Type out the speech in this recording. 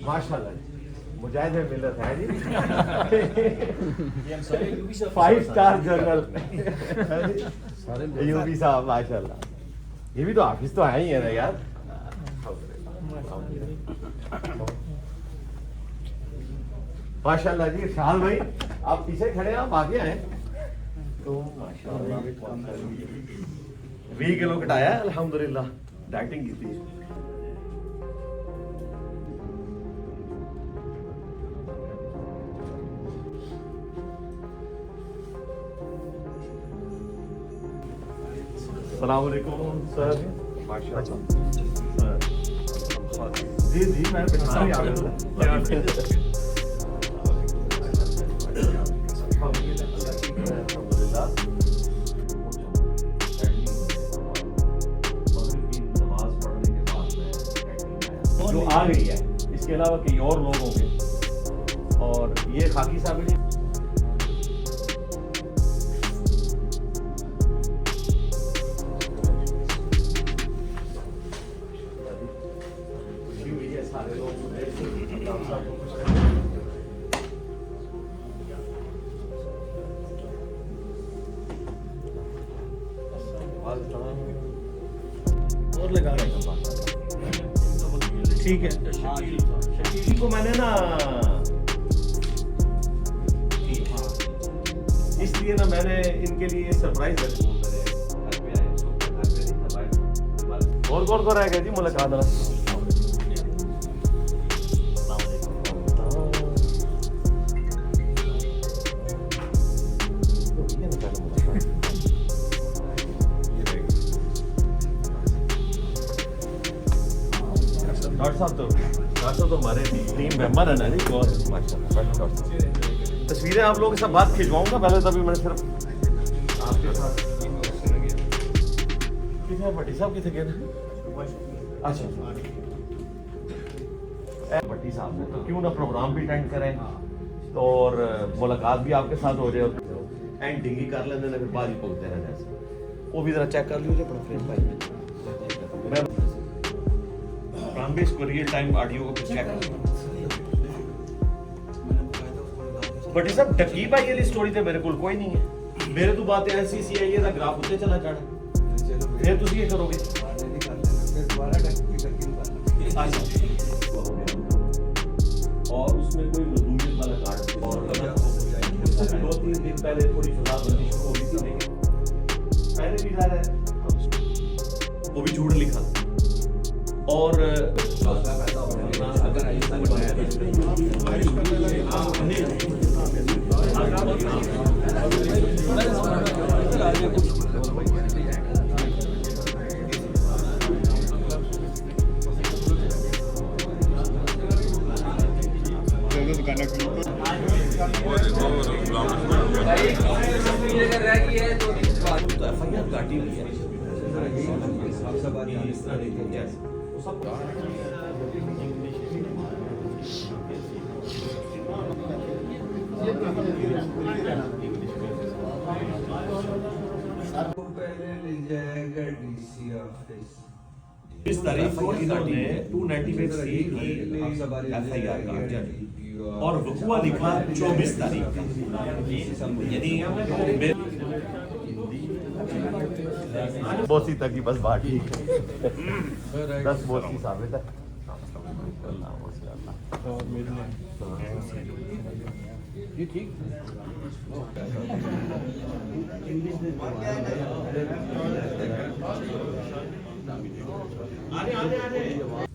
माशाल्लाह मुजाहिद में मिलत है जी 5 स्टार जनरल यूबी साहब माशाल्लाह। ये भी तो हाफिज तो है ही है ना यार। माशाल्लाह जी इरशाद भाई आप पीछे खड़े हैं, आप आगे आए तो माशाल्लाह 20 किलो घटाया अल्हम्दुलिल्लाह, डाइटिंग की थी। अस्सलाम वालेकुम सर। माशाल्लाह जी जी मैं पहचान आ गया। जो आ गई है, इसके अलावा कई और लोग होंगे। और ये खाकी साहब है सारे लोग और लगा रहे हैं। ठीक है शकील को मैंने ना इसलिए ना मैंने इनके लिए सरप्राइज रखी। और कौन कौन रह गया जी मुलाकात वाला? डॉक्टर साहब तो हमारे टीम मेंबर है ना जी। बहुत माशाल्लाह तस्वीरें आप लोगों के साथ बात खिंचवाऊंगा पहले, तभी मैंने सिर्फ आपके साथ कितने भट्टी साहब कितने गए ना। अच्छा भट्टी साहब ने तो क्यों ना प्रोग्राम भी अटेंड करें और मुलाकात भी आपके साथ हो जाए, एंडिंग ही कर लेते हैं, फिर बाद ही पहुंचते रहना। वो भी जरा चेक कर लीजिए अपना फ्रेम भाई। मैं इसको रियल टाइम ऑडियो को चेक कर। बट सब डकी भाई ये स्टोरी ते मेरे को कोई नहीं है। मेरे तो बात ऐसी सी है, ये दा ग्राफ उत्ते चला जाना, फिर तुसी ये करोगे। और उसमें कोई मजदूरियत वाला कार्ड और 2-3 दिन पहले थोड़ी सुधार बननी शुरू हो गई थी, लेकिन पहले भी जा रहा है वो भी झूठ लिखा। और काटी हुई है पहले ले जाएगा डीसी ऑफिस। इस तारीख को इन्होंने 295C की FIR काट और वकूआ लिखा 24 तारीख का, यानी बोसी तक की बस बात ठीक है। 10 बोसी साबित है। ये ठीक आने